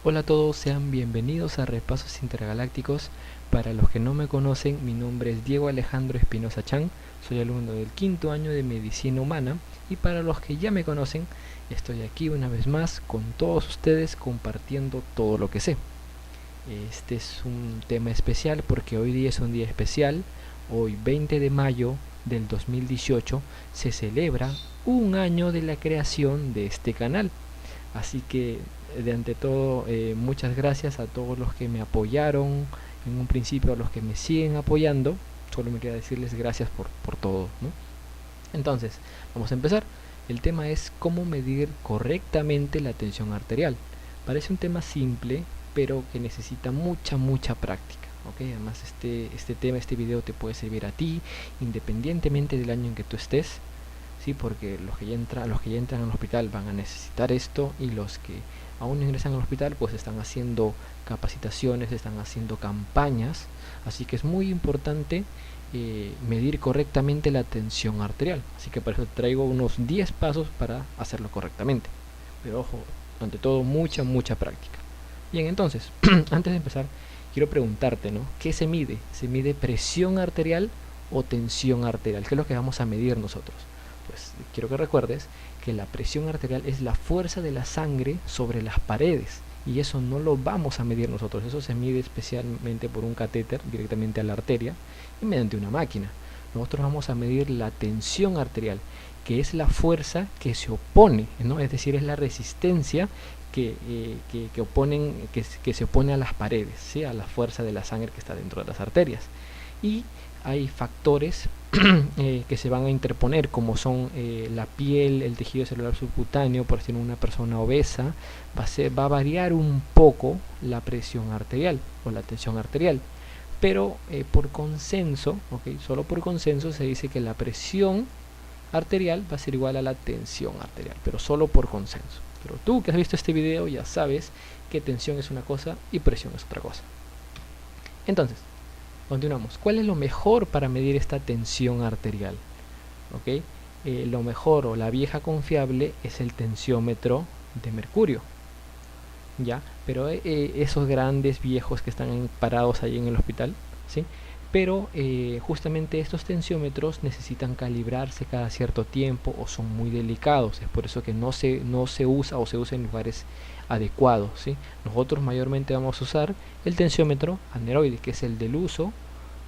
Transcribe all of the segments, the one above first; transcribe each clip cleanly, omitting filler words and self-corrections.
Hola a todos, sean bienvenidos a Repasos Intergalácticos. Para los que no me conocen, mi nombre es Diego Alejandro Espinosa Chan, soy alumno del quinto año de Medicina Humana, y para los que ya me conocen, estoy aquí una vez más con todos ustedes compartiendo todo lo que sé. Este es un tema especial porque hoy día es un día especial. Hoy 20 de mayo del 2018 se celebra un año de la creación de este canal. Así que de ante todo, muchas gracias a todos los que me apoyaron en un principio, a los que me siguen apoyando. Solo me queda decirles gracias por todo, ¿no? Entonces, vamos a empezar. El tema es cómo medir correctamente la tensión arterial. Parece un tema simple, pero que necesita mucha práctica. ¿Okay? Además, este video te puede servir a ti, independientemente del año en que tú estés. ¿Sí? Porque los que ya entran al hospital van a necesitar esto, y los que aún no ingresan al hospital pues están haciendo capacitaciones, están haciendo campañas. Así que es muy importante medir correctamente la tensión arterial. Así que por eso traigo unos 10 pasos para hacerlo correctamente. Pero ojo, ante todo mucha práctica. Bien, entonces, antes de empezar, quiero preguntarte, ¿no? ¿Qué se mide? ¿Se mide presión arterial o tensión arterial? ¿Qué es lo que vamos a medir nosotros? Pues quiero que recuerdes que la presión arterial es la fuerza de la sangre sobre las paredes, y eso no lo vamos a medir nosotros. Eso se mide especialmente por un catéter directamente a la arteria y mediante una máquina. Nosotros vamos a medir la tensión arterial, que es la fuerza que se opone, ¿no? Es decir, es la resistencia que se opone a las paredes, ¿sí? A la fuerza de la sangre que está dentro de las arterias. Y hay factores que se van a interponer, como son la piel, el tejido celular subcutáneo. Por si una persona obesa va a variar un poco la presión arterial o la tensión arterial, pero por consenso, solo por consenso se dice que la presión arterial va a ser igual a la tensión arterial, pero solo por consenso. Pero tú que has visto este video ya sabes que tensión es una cosa y presión es otra cosa. Entonces, continuamos. ¿Cuál es lo mejor para medir esta tensión arterial? Lo mejor, o la vieja confiable, es el tensiómetro de mercurio. ¿Ya? Pero esos grandes viejos que están parados ahí en el hospital, ¿sí? Pero justamente estos tensiómetros necesitan calibrarse cada cierto tiempo o son muy delicados. Es por eso que no se usa, o se usa en lugares adecuados, ¿sí? Nosotros mayormente vamos a usar el tensiómetro aneroide, que es el del uso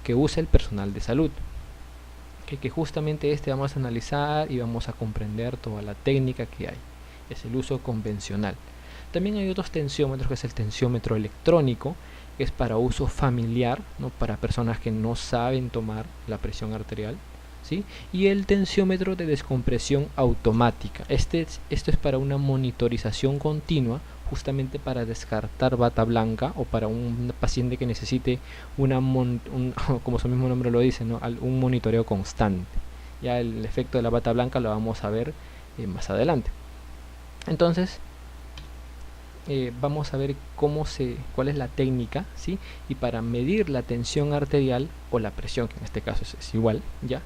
que usa el personal de salud, que justamente vamos a analizar y vamos a comprender toda la técnica que hay. Es el uso convencional. También hay otros tensiómetros, que es el tensiómetro electrónico, que es para uso familiar, ¿no? Para personas que no saben tomar la presión arterial, ¿sí? Y el tensiómetro de descompresión automática. Esto es para una monitorización continua, justamente para descartar bata blanca, o para un paciente que necesite como su mismo nombre lo dice, ¿no? Un monitoreo constante. Ya el efecto de la bata blanca lo vamos a ver más adelante. Entonces, vamos a ver cuál es la técnica, ¿sí? Y para medir la tensión arterial, o la presión, que en este caso es igual, ¿ya?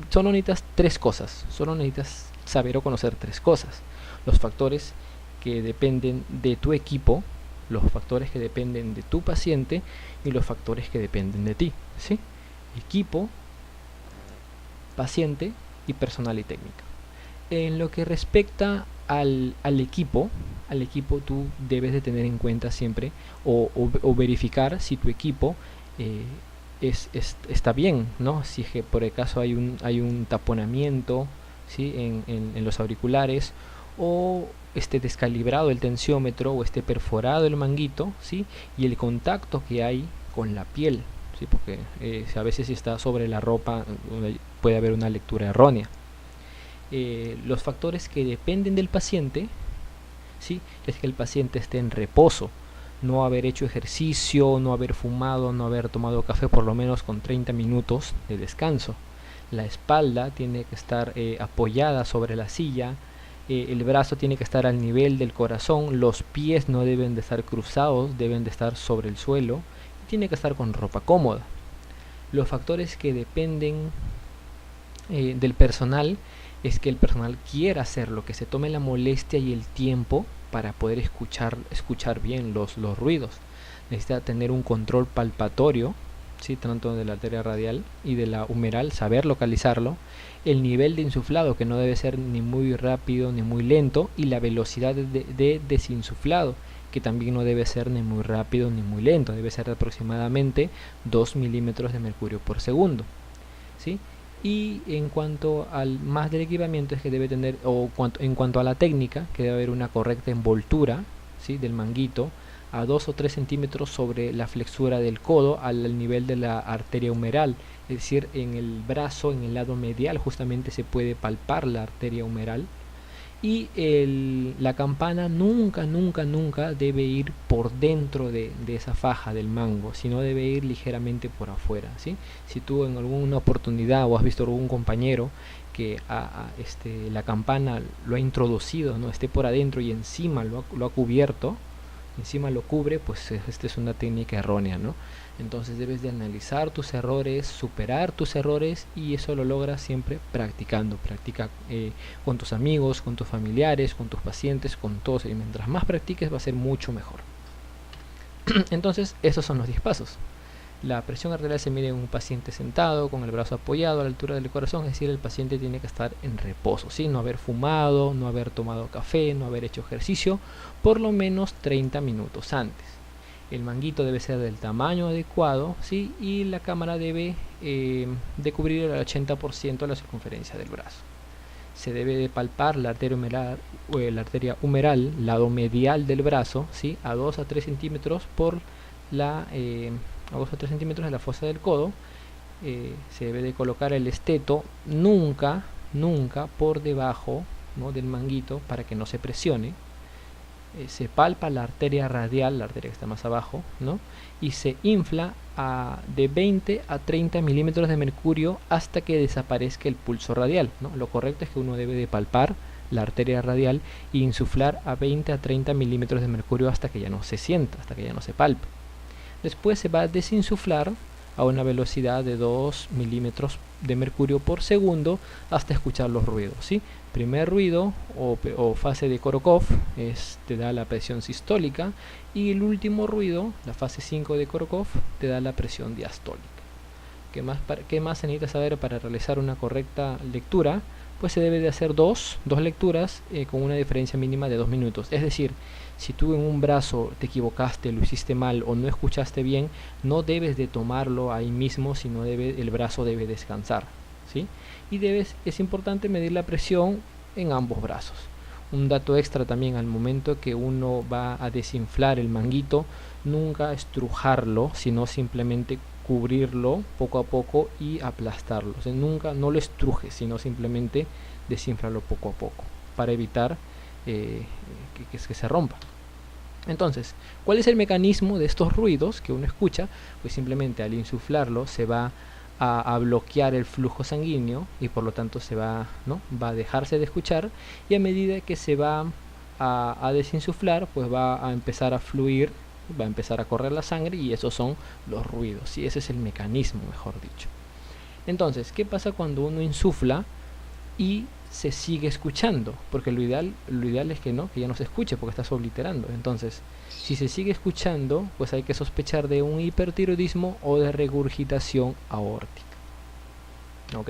Solo necesitas tres cosas. Solo necesitas saber o conocer tres cosas: los factores que dependen de tu equipo, los factores que dependen de tu paciente, y los factores que dependen de ti, ¿sí? Equipo, paciente y personal y técnica. En lo que respecta al equipo, tú debes de tener en cuenta siempre, o verificar si tu equipo está bien, ¿no? Si es que por el caso hay un taponamiento, ¿sí? en los auriculares, o esté descalibrado el tensiómetro, o esté perforado el manguito, ¿sí? Y el contacto que hay con la piel, ¿sí? Porque a veces si está sobre la ropa puede haber una lectura errónea. Los factores que dependen del paciente, ¿sí? Es que el paciente esté en reposo, no haber hecho ejercicio, no haber fumado, no haber tomado café, por lo menos con 30 minutos de descanso. La espalda tiene que estar apoyada sobre la silla, el brazo tiene que estar al nivel del corazón, los pies no deben de estar cruzados, deben de estar sobre el suelo, y tiene que estar con ropa cómoda. Los factores que dependen del personal es que el personal quiera hacerlo, que se tome la molestia y el tiempo para poder escuchar bien los ruidos. Necesita tener un control palpatorio, ¿sí? Tanto de la arteria radial y de la humeral, saber localizarlo, el nivel de insuflado, que no debe ser ni muy rápido ni muy lento, y la velocidad de desinsuflado, que también no debe ser ni muy rápido ni muy lento, debe ser aproximadamente 2 milímetros de mercurio por segundo, ¿sí? Y en cuanto al más del equipamiento es que debe tener, en cuanto a la técnica, que debe haber una correcta envoltura, ¿sí? Del manguito a 2 o 3 centímetros sobre la flexura del codo al nivel de la arteria humeral, es decir, en el brazo, en el lado medial justamente se puede palpar la arteria humeral. Y la campana nunca debe ir por dentro de esa faja del mango, sino debe ir ligeramente por afuera, ¿sí? Si tú en alguna oportunidad o has visto algún compañero que la campana lo ha introducido, ¿no? Esté por adentro y encima lo ha cubierto, encima lo cubre, pues esta es una técnica errónea, ¿no? Entonces debes de analizar tus errores, superar tus errores, y eso lo logras siempre practicando. Practica con tus amigos, con tus familiares, con tus pacientes, con todos, y mientras más practiques va a ser mucho mejor. Entonces esos son los 10 pasos. La presión arterial se mide en un paciente sentado, con el brazo apoyado a la altura del corazón, es decir, el paciente tiene que estar en reposo, ¿sí? No haber fumado, no haber tomado café, no haber hecho ejercicio, por lo menos 30 minutos antes. El manguito debe ser del tamaño adecuado, ¿sí? Y la cámara debe de cubrir el 80% de la circunferencia del brazo. Se debe de palpar la arteria humeral, lado medial del brazo, ¿sí? A 2 a 3 centímetros por a 2 a 3 centímetros de la fosa del codo. Se debe de colocar el esteto nunca por debajo, ¿no? del manguito, para que no se presione. Se palpa la arteria radial, la arteria que está más abajo, ¿no? Y se infla de 20 a 30 milímetros de mercurio hasta que desaparezca el pulso radial, ¿no? Lo correcto es que uno debe de palpar la arteria radial e insuflar a 20 a 30 milímetros de mercurio hasta que ya no se sienta, hasta que ya no se palpe. Después se va a desinsuflar a una velocidad de 2 milímetros de mercurio por segundo hasta escuchar los ruidos, ¿sí? Primer ruido o fase de Korokov te da la presión sistólica, y el último ruido, la fase 5 de Korokov, te da la presión diastólica. ¿Qué más se necesita saber para realizar una correcta lectura? Pues se debe de hacer dos lecturas con una diferencia mínima de 2 minutos. Es decir, si tú en un brazo te equivocaste, lo hiciste mal o no escuchaste bien, no debes de tomarlo ahí mismo, sino el brazo debe descansar, ¿sí? Y es importante medir la presión en ambos brazos. Un dato extra también: al momento que uno va a desinflar el manguito, nunca estrujarlo, sino simplemente cubrirlo poco a poco y aplastarlo. O sea, no lo estrujes, sino simplemente desinflalo poco a poco para evitar que se rompa. Entonces, ¿cuál es el mecanismo de estos ruidos que uno escucha? Pues simplemente al insuflarlo se va a bloquear el flujo sanguíneo, y por lo tanto va a dejarse de escuchar, y a medida que se va a desinsuflar, pues va a empezar a fluir, va a empezar a correr la sangre, y esos son los ruidos, y ese es el mecanismo, mejor dicho. Entonces, ¿qué pasa cuando uno insufla y se sigue escuchando? Porque lo ideal es que ya no se escuche, porque estás obliterando. Entonces, si se sigue escuchando, pues hay que sospechar de un hipertiroidismo o de regurgitación aórtica. ¿Ok?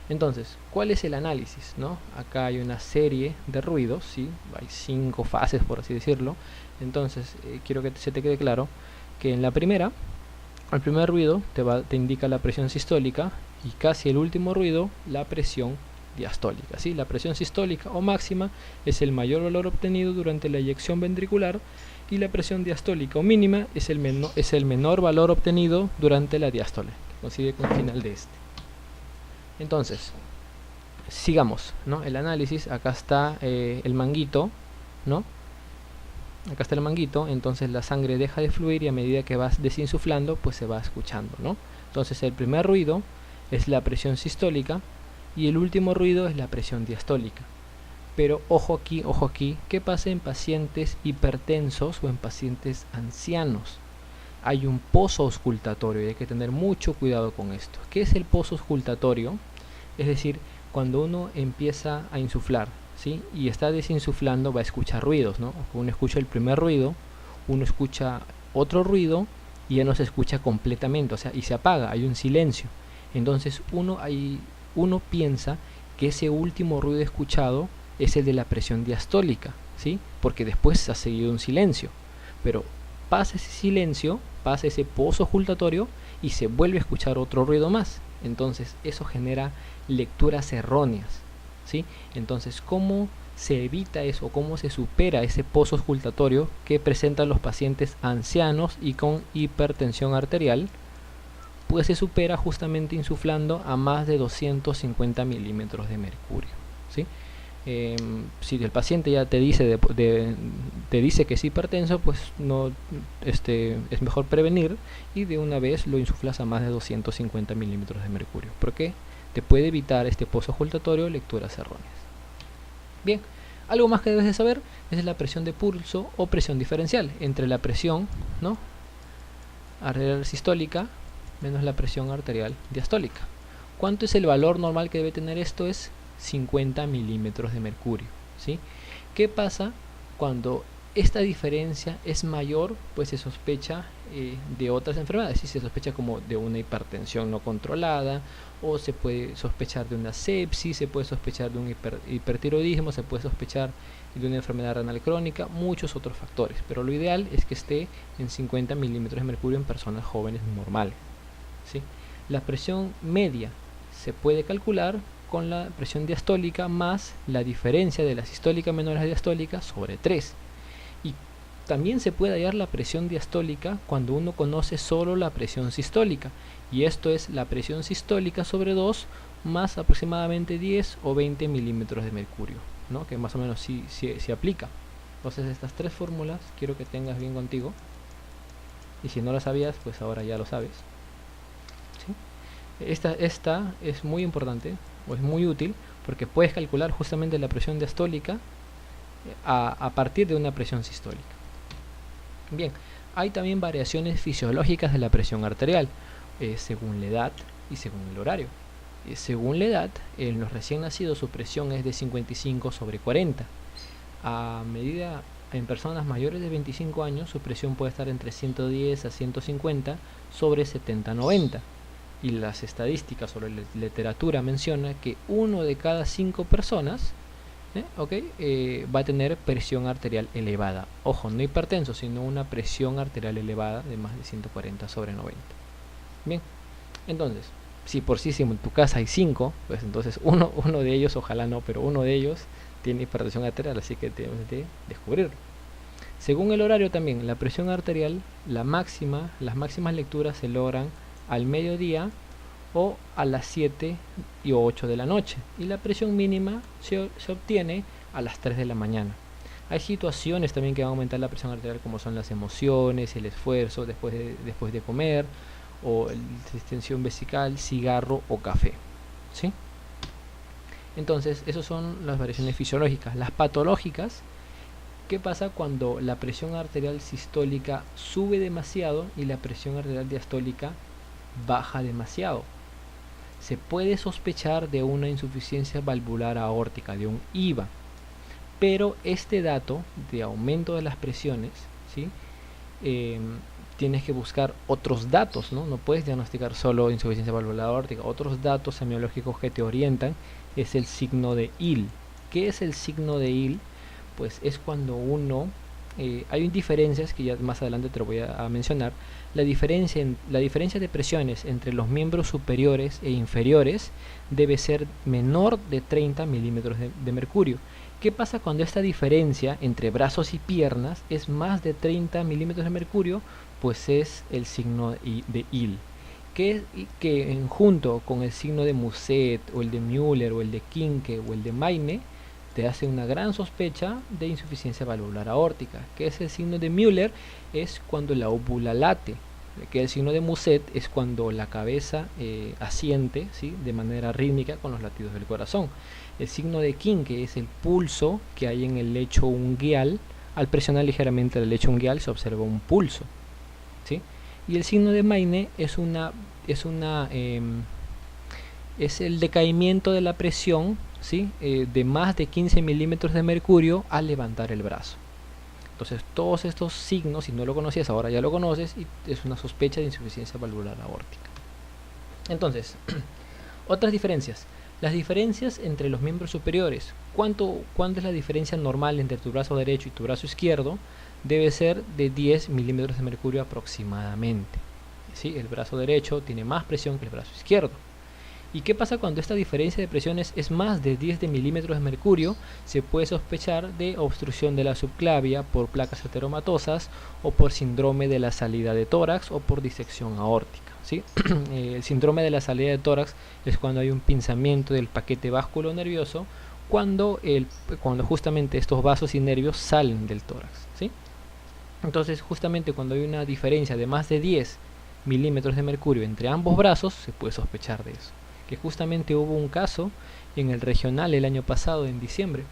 Entonces, ¿cuál es el análisis, no? Acá hay una serie de ruidos, ¿sí? Hay 5 fases, por así decirlo. Entonces, quiero que se te quede claro que en el primer ruido te indica la presión sistólica, y casi el último ruido la presión diastólica, ¿sí? La presión sistólica o máxima es el mayor valor obtenido durante la eyección ventricular, y la presión diastólica o mínima es el menor valor obtenido durante la diástole, que coincide con el final de este. Entonces, sigamos, ¿no? El análisis. Acá está el manguito, ¿no? Acá está el manguito. Entonces la sangre deja de fluir, y a medida que vas desinsuflando, pues se va escuchando, ¿no? Entonces el primer ruido es la presión sistólica, y el último ruido es la presión diastólica. Pero ojo aquí, ¿qué pasa en pacientes hipertensos o en pacientes ancianos? Hay un pozo auscultatorio, y hay que tener mucho cuidado con esto. ¿Qué es el pozo auscultatorio? Es decir, cuando uno empieza a insuflar, ¿sí? Y está desinsuflando, va a escuchar ruidos, ¿no? Uno escucha el primer ruido, uno escucha otro ruido y ya no se escucha completamente, o sea, y se apaga, hay un silencio. Entonces uno piensa que ese último ruido escuchado es el de la presión diastólica, ¿sí? Porque después ha seguido un silencio, pero pasa ese silencio, pasa ese pozo ocultatorio y se vuelve a escuchar otro ruido más. Entonces eso genera lecturas erróneas, ¿sí? Entonces, ¿cómo se evita eso? ¿Cómo se supera ese pozo ocultatorio que presentan los pacientes ancianos y con hipertensión arterial? Pues se supera justamente insuflando a más de 250 milímetros de mercurio, ¿sí? Si el paciente ya te dice te dice que es hipertenso, pues no, es mejor prevenir y de una vez lo insuflas a más de 250 milímetros de mercurio, porque te puede evitar este pozo ocultatorio, lecturas erróneas. Bien, algo más que debes de saber es la presión de pulso o presión diferencial entre la presión, ¿no?, arterial sistólica menos la presión arterial diastólica. ¿Cuánto es el valor normal que debe tener esto? Es 50 milímetros de mercurio, ¿sí? ¿Qué pasa cuando esta diferencia es mayor? Pues se sospecha de otras enfermedades, ¿sí? Se sospecha como de una hipertensión no controlada, o se puede sospechar de una sepsis, se puede sospechar de un hipertiroidismo, se puede sospechar de una enfermedad renal crónica, muchos otros factores, pero lo ideal es que esté en 50 milímetros de mercurio en personas jóvenes normales, ¿sí? La presión media se puede calcular con la presión diastólica más la diferencia de la sistólica menor a la diastólica sobre 3. Y también se puede hallar la presión diastólica cuando uno conoce solo la presión sistólica, y esto es la presión sistólica sobre 2 más aproximadamente 10 o 20 milímetros de mercurio, ¿no?, que más o menos sí aplica. Entonces estas tres fórmulas quiero que tengas bien contigo, y si no las sabías, pues ahora ya lo sabes, ¿sí? Esta es muy importante, o es muy útil, porque puedes calcular justamente la presión diastólica a partir de una presión sistólica. Bien, hay también variaciones fisiológicas de la presión arterial, según la edad y según el horario. Según la edad, en los recién nacidos su presión es de 55 sobre 40. A medida en personas mayores de 25 años, su presión puede estar entre 110 a 150 sobre 70-90. Y las estadísticas o la literatura menciona que 1 de cada 5 personas va a tener presión arterial elevada. Ojo, no hipertenso, sino una presión arterial elevada de más de 140 sobre 90. Bien, entonces, si por sí en tu casa hay 5, pues entonces uno de ellos, ojalá no, pero uno de ellos tiene hipertensión arterial, así que debemos de descubrirlo. Según el horario también, la presión arterial, las máximas lecturas se logran al mediodía o a las 7 y 8 de la noche, y la presión mínima se obtiene a las 3 de la mañana. Hay situaciones también que van a aumentar la presión arterial, como son las emociones, el esfuerzo después de comer, o la distensión vesical, cigarro o café, ¿sí? Entonces, esas son las variaciones fisiológicas. Las patológicas: ¿qué pasa cuando la presión arterial sistólica sube demasiado y la presión arterial diastólica baja demasiado? Se puede sospechar de una insuficiencia valvular aórtica, de un IVA, pero este dato de aumento de las presiones, ¿sí?, tienes que buscar otros datos, ¿no? No puedes diagnosticar solo insuficiencia valvular aórtica. Otros datos semiológicos que te orientan es el signo de Hill. ¿Qué es el signo de Hill? Pues es cuando hay diferencias que ya más adelante te lo voy a mencionar. La diferencia de presiones entre los miembros superiores e inferiores debe ser menor de 30 milímetros de mercurio. ¿Qué pasa cuando esta diferencia entre brazos y piernas es más de 30 milímetros de mercurio? Pues es el signo de Hill, que junto con el signo de Muset, o el de Müller, o el de Kinke, o el de Mayne, te hace una gran sospecha de insuficiencia valvular aórtica. Que es el signo de Müller es cuando la óvula late, que el signo de Muset es cuando la cabeza asiente, ¿sí?, de manera rítmica con los latidos del corazón. El signo de Kinke es el pulso que hay en el lecho unguial. Al presionar ligeramente el lecho unguial se observa un pulso, ¿sí? Y el signo de Mayne es el decaimiento de la presión, ¿sí? De más de 15 milímetros de mercurio al levantar el brazo. Entonces todos estos signos, si no lo conocías, ahora ya lo conoces y es una sospecha de insuficiencia valvular aórtica. Entonces, otras diferencias. Las diferencias entre los miembros superiores. ¿Cuánto es la diferencia normal entre tu brazo derecho y tu brazo izquierdo? Debe ser de 10 milímetros de mercurio aproximadamente. ¿Sí? El brazo derecho tiene más presión que el brazo izquierdo. ¿Y qué pasa cuando esta diferencia de presiones es más de 10 milímetros de mercurio? Se puede sospechar de obstrucción de la subclavia por placas ateromatosas o por síndrome de la salida de tórax o por disección aórtica, ¿sí? El síndrome de la salida de tórax es cuando hay un pinzamiento del paquete vasculonervioso cuando justamente estos vasos y nervios salen del tórax, ¿sí? Entonces justamente cuando hay una diferencia de más de 10 milímetros de mercurio entre ambos brazos se puede sospechar de eso. Que justamente hubo un caso en el regional el año pasado, en diciembre.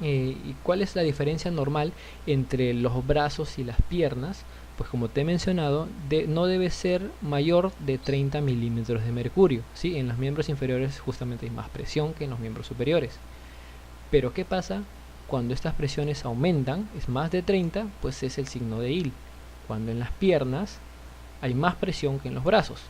¿Y cuál es la diferencia normal entre los brazos y las piernas? Pues como te he mencionado, no debe ser mayor de 30 milímetros de mercurio, ¿sí? En los miembros inferiores justamente hay más presión que en los miembros superiores. Pero ¿qué pasa? Cuando estas presiones aumentan, es más de 30, pues es el signo de IL. Cuando en las piernas hay más presión que en los brazos.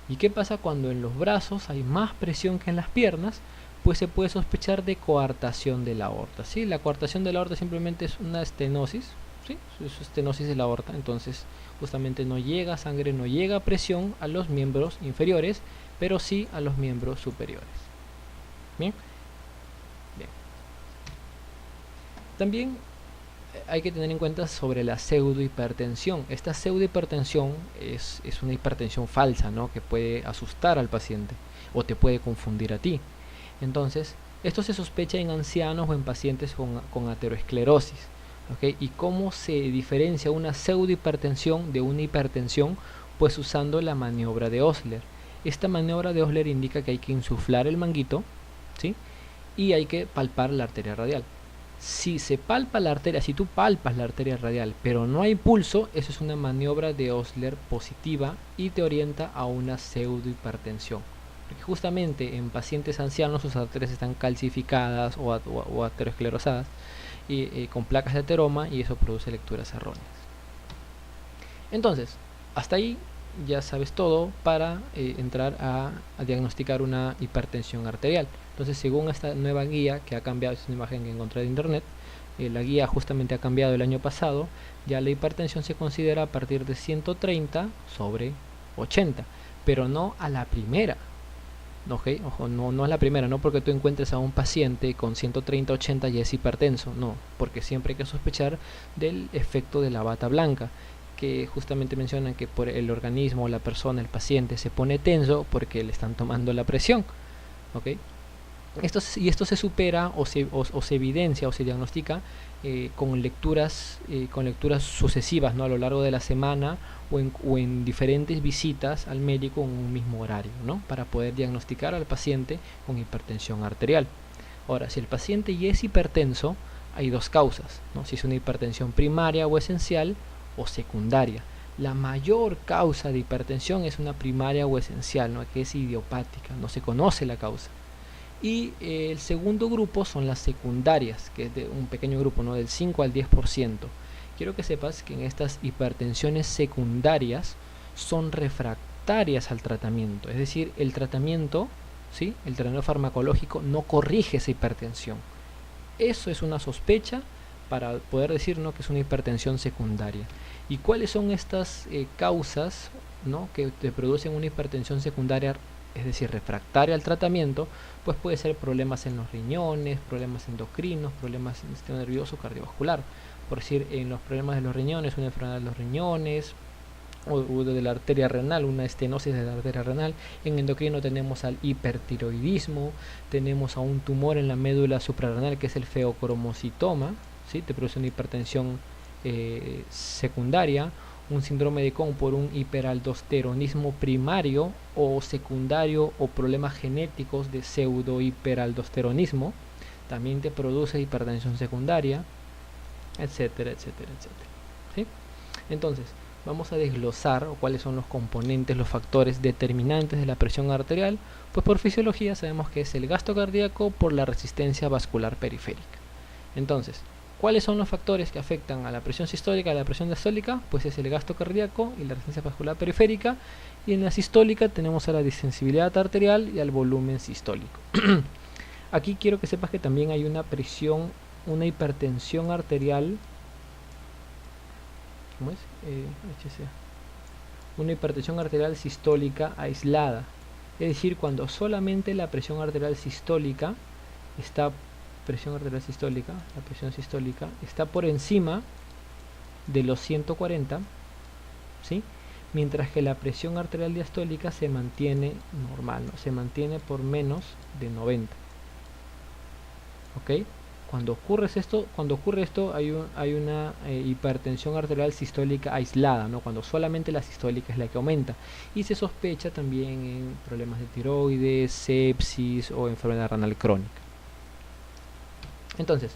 ¿Y qué pasa cuando en los brazos hay más presión que en las piernas? Pues se puede sospechar de coartación de la aorta, ¿sí? La coartación de la aorta simplemente es una estenosis, ¿sí? Es estenosis de la aorta, entonces justamente no llega sangre, no llega presión a los miembros inferiores, pero sí a los miembros superiores. Bien. También hay que tener en cuenta sobre la pseudohipertensión. Esta pseudohipertensión es una hipertensión falsa, ¿no? Que puede asustar al paciente o te puede confundir a ti. Entonces, esto se sospecha en ancianos o en pacientes con ateroesclerosis, ¿okay? ¿Y cómo se diferencia una pseudohipertensión de una hipertensión? Pues usando la maniobra de Osler. Esta maniobra de Osler indica que hay que insuflar el manguito, ¿sí? Y hay que palpar la arteria radial. Si se palpa la arteria, si tú palpas la arteria radial, pero no hay pulso, eso es una maniobra de Osler positiva y te orienta a una pseudohipertensión. Porque justamente en pacientes ancianos sus arterias están calcificadas o aterosclerosadas y con placas de ateroma y eso produce lecturas erróneas. Entonces, hasta ahí ya sabes todo para entrar a diagnosticar una hipertensión arterial. Entonces, según esta nueva guía que ha cambiado, es una imagen que encontré de internet, la guía justamente ha cambiado el año pasado, ya la hipertensión se considera a partir de 130 sobre 80, pero no a la primera. ¿Okay? Ojo, no es la primera, no porque tú encuentres a un paciente con 130-80 y es hipertenso, no, porque siempre hay que sospechar del efecto de la bata blanca, que justamente mencionan que por el organismo, la persona, el paciente se pone tenso porque le están tomando la presión, ¿okay? Esto se supera o se evidencia o se diagnostica con lecturas sucesivas, ¿no? A lo largo de la semana o en diferentes visitas al médico en un mismo horario, ¿no? Para poder diagnosticar al paciente con hipertensión arterial. Ahora, si el paciente ya es hipertenso, hay dos causas, ¿no? Si es una hipertensión primaria o esencial o secundaria. La mayor causa de hipertensión es una primaria o esencial, ¿no? Que es idiopática, no se conoce la causa. Y el segundo grupo son las secundarias, que es de un pequeño grupo, ¿no? Del 5 al 10%. Quiero que sepas que en estas hipertensiones secundarias son refractarias al tratamiento, es decir, el tratamiento, ¿sí? El tratamiento farmacológico no corrige esa hipertensión. Eso es una sospecha para poder decir, ¿no? Que es una hipertensión secundaria. ¿Y cuáles son estas causas, ¿no? Que te producen una hipertensión secundaria, es decir, refractaria al tratamiento? Pues puede ser problemas en los riñones, problemas endocrinos, problemas en el sistema nervioso cardiovascular. Por decir, en los problemas de los riñones, una enfermedad de los riñones, o de la arteria renal, una estenosis de la arteria renal. En endocrino tenemos al hipertiroidismo, tenemos a un tumor en la médula suprarrenal que es el feocromocitoma, ¿sí? Te produce una hipertensión secundaria, un síndrome de Cohn por un hiperaldosteronismo primario o secundario o problemas genéticos de pseudohiperaldosteronismo, también te produce hipertensión secundaria, etcétera, etcétera, etcétera. ¿Sí? Entonces, vamos a desglosar cuáles son los componentes, los factores determinantes de la presión arterial. Pues por fisiología sabemos que es el gasto cardíaco por la resistencia vascular periférica. Entonces, ¿cuáles son los factores que afectan a la presión sistólica y a la presión diastólica? Pues es el gasto cardíaco y la resistencia vascular periférica. Y en la sistólica tenemos a la distensibilidad arterial y al volumen sistólico. Aquí quiero que sepas que también hay una presión, una hipertensión arterial. ¿Cómo es? HCA. Una hipertensión arterial sistólica aislada. Es decir, cuando solamente la presión arterial sistólica está, la presión sistólica está por encima de los 140, ¿sí? Mientras que la presión arterial diastólica se mantiene normal, ¿no? Se mantiene por menos de 90. ¿Ok? Cuando ocurre esto hay una hipertensión arterial sistólica aislada, ¿no? Cuando solamente la sistólica es la que aumenta, y se sospecha también en problemas de tiroides, sepsis o enfermedad renal crónica. Entonces,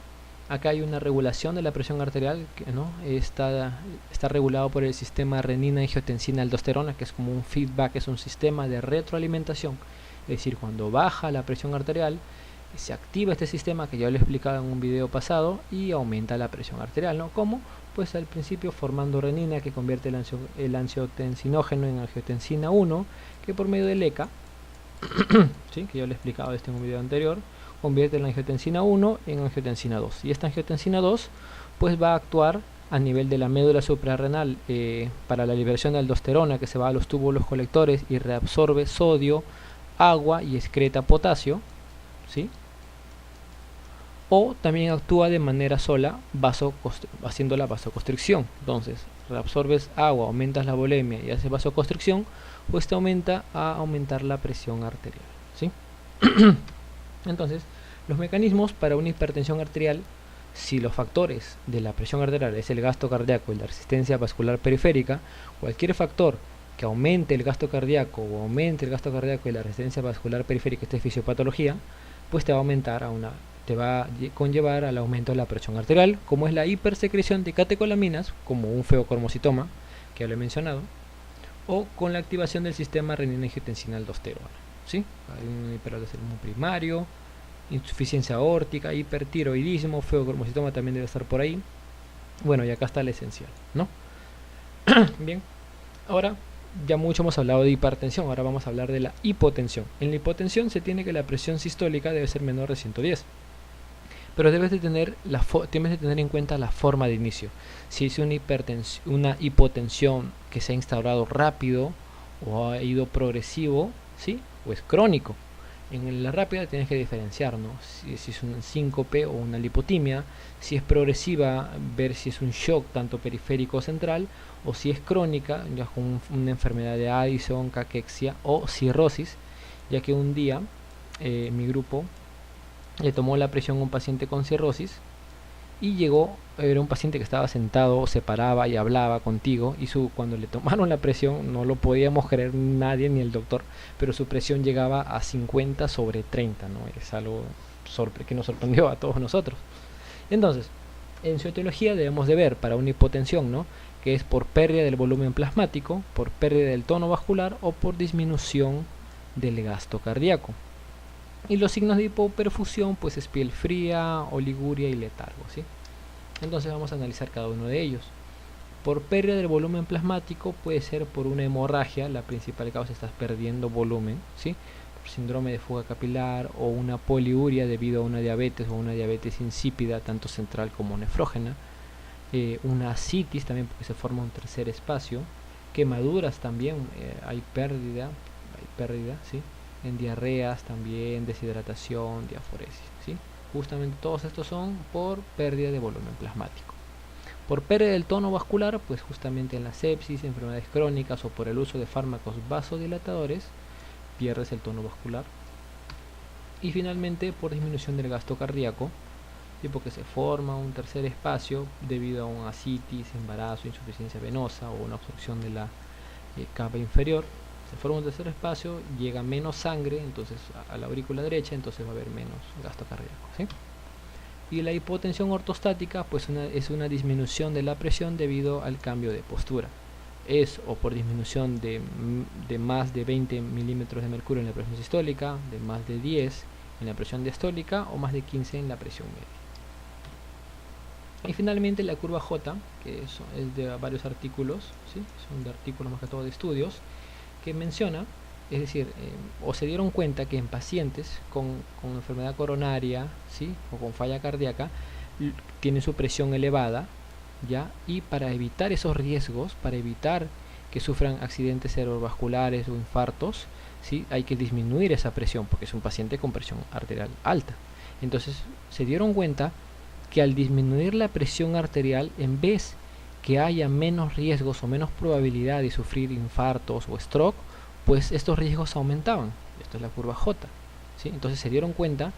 acá hay una regulación de la presión arterial, ¿no? Está regulado por el sistema renina-angiotensina-aldosterona, que es como un feedback, es un sistema de retroalimentación. Es decir, cuando baja la presión arterial, se activa este sistema que ya lo he explicado en un video pasado y aumenta la presión arterial, ¿no? ¿Cómo? Pues al principio formando renina, que convierte el angiotensinógeno en angiotensina 1, que por medio del ECA, ¿sí? Que ya lo he explicado en un video anterior, convierte la angiotensina 1 en angiotensina 2. Y esta angiotensina 2 pues va a actuar a nivel de la médula suprarrenal para la liberación de aldosterona, que se va a los túbulos colectores y reabsorbe sodio, agua y excreta potasio, ¿sí? O también actúa de manera sola haciendo la vasoconstricción. Entonces reabsorbes agua, aumentas la volemia y haces vasoconstricción, pues te aumenta a aumentar la presión arterial, ¿sí? Entonces, los mecanismos para una hipertensión arterial, si los factores de la presión arterial es el gasto cardíaco y la resistencia vascular periférica, cualquier factor que aumente el gasto cardíaco o aumente el gasto cardíaco y la resistencia vascular periférica, esta es fisiopatología, pues te va a conllevar al aumento de la presión arterial, como es la hipersecreción de catecolaminas, como un feocromocitoma, que ya lo he mencionado, o con la activación del sistema renina-angiotensina-aldosterona, ¿sí? Hay un hiperaldosteronismo primario, insuficiencia aórtica, hipertiroidismo, feocromocitoma también debe estar por ahí. Bueno, y acá está el esencial, ¿no? Bien, ahora ya mucho hemos hablado de hipertensión, ahora vamos a hablar de la hipotensión. En la hipotensión se tiene que la presión sistólica debe ser menor de 110. Pero debes de tener en cuenta la forma de inicio. Si es una hipotensión que se ha instaurado rápido o ha ido progresivo, ¿sí? O es crónico. En la rápida tienes que diferenciar, ¿no? Si es un síncope o una lipotimia. Si es progresiva, ver si es un shock tanto periférico o central, o si es crónica, ya con una enfermedad de Addison, caquexia o cirrosis, ya que un día mi grupo le tomó la presión a un paciente con cirrosis y era un paciente que estaba sentado, se paraba y hablaba contigo, y cuando le tomaron la presión no lo podíamos creer nadie ni el doctor, pero su presión llegaba a 50/30, ¿no? Es algo que nos sorprendió a todos nosotros. Entonces, en su etiología debemos de ver para una hipotensión, ¿no? Que es por pérdida del volumen plasmático, por pérdida del tono vascular o por disminución del gasto cardíaco. Y los signos de hipoperfusión pues es piel fría, oliguria y letargo, ¿sí? Entonces vamos a analizar cada uno de ellos. Por pérdida del volumen plasmático puede ser por una hemorragia, la principal causa, estás perdiendo volumen, ¿sí? Por síndrome de fuga capilar o una poliuria debido a una diabetes o una diabetes insípida, tanto central como nefrógena. Una ascitis también porque se forma un tercer espacio. Quemaduras también, hay pérdida, ¿sí? En diarreas también, deshidratación, diaforesis, ¿sí? Justamente todos estos son por pérdida de volumen plasmático. Por pérdida del tono vascular, pues justamente en la sepsis, enfermedades crónicas o por el uso de fármacos vasodilatadores, pierdes el tono vascular. Y finalmente por disminución del gasto cardíaco, ¿sí? Porque se forma un tercer espacio debido a una ascitis, embarazo, insuficiencia venosa o una obstrucción de la capa inferior. Se forma un tercer espacio, llega menos sangre entonces a la aurícula derecha, entonces va a haber menos gasto cardíaco, ¿sí? Y la hipotensión ortostática pues es una disminución de la presión debido al cambio de postura. es o por disminución de más de 20 milímetros de mercurio en la presión sistólica, de más de 10 en la presión diastólica o más de 15 en la presión media. Y finalmente la curva J, que es de varios artículos, ¿sí? Son de artículos más que todo de estudios, que menciona, es decir, o se dieron cuenta que en pacientes con enfermedad coronaria, ¿sí? O con falla cardíaca, tienen su presión elevada, ¿ya? Y para evitar esos riesgos, para evitar que sufran accidentes cerebrovasculares o infartos, ¿sí? Hay que disminuir esa presión, porque es un paciente con presión arterial alta. Entonces se dieron cuenta que al disminuir la presión arterial, en vez que haya menos riesgos o menos probabilidad de sufrir infartos o stroke, pues estos riesgos aumentaban. Esto es la curva J, ¿sí? Entonces se dieron cuenta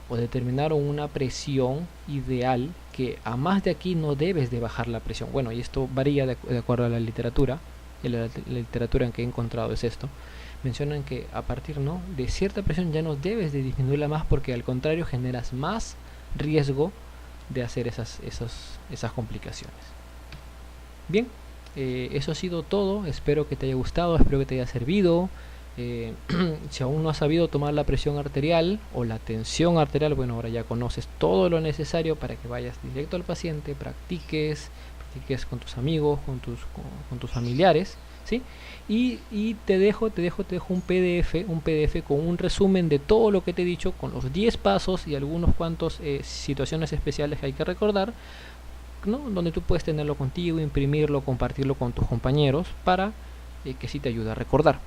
o determinaron una presión ideal, que a más de aquí no debes de bajar la presión. Bueno, y esto varía de acuerdo a la literatura. La literatura en que he encontrado es esto. Mencionan que a partir, ¿no?, de cierta presión ya no debes de disminuirla más, porque al contrario generas más riesgo de hacer esas complicaciones. Bien, eso ha sido todo. Espero que te haya gustado, espero que te haya servido. Si aún no has sabido tomar la presión arterial o la tensión arterial, bueno, ahora ya conoces todo lo necesario para que vayas directo al paciente, practiques con tus amigos, con tus familiares, ¿sí? Y te dejo un PDF con un resumen de todo lo que te he dicho, con los 10 pasos y algunos cuantos situaciones especiales que hay que recordar, ¿no? Donde tú puedes tenerlo contigo, imprimirlo, compartirlo con tus compañeros para que sí te ayude a recordar.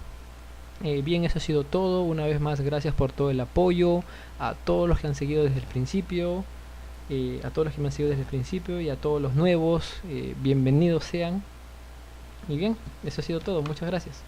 Bien, eso ha sido todo. Una vez más, gracias por todo el apoyo, a todos los que han seguido desde el principio, a todos los que me han seguido desde el principio, y a todos los nuevos, bienvenidos sean. Y bien, eso ha sido todo. Muchas gracias.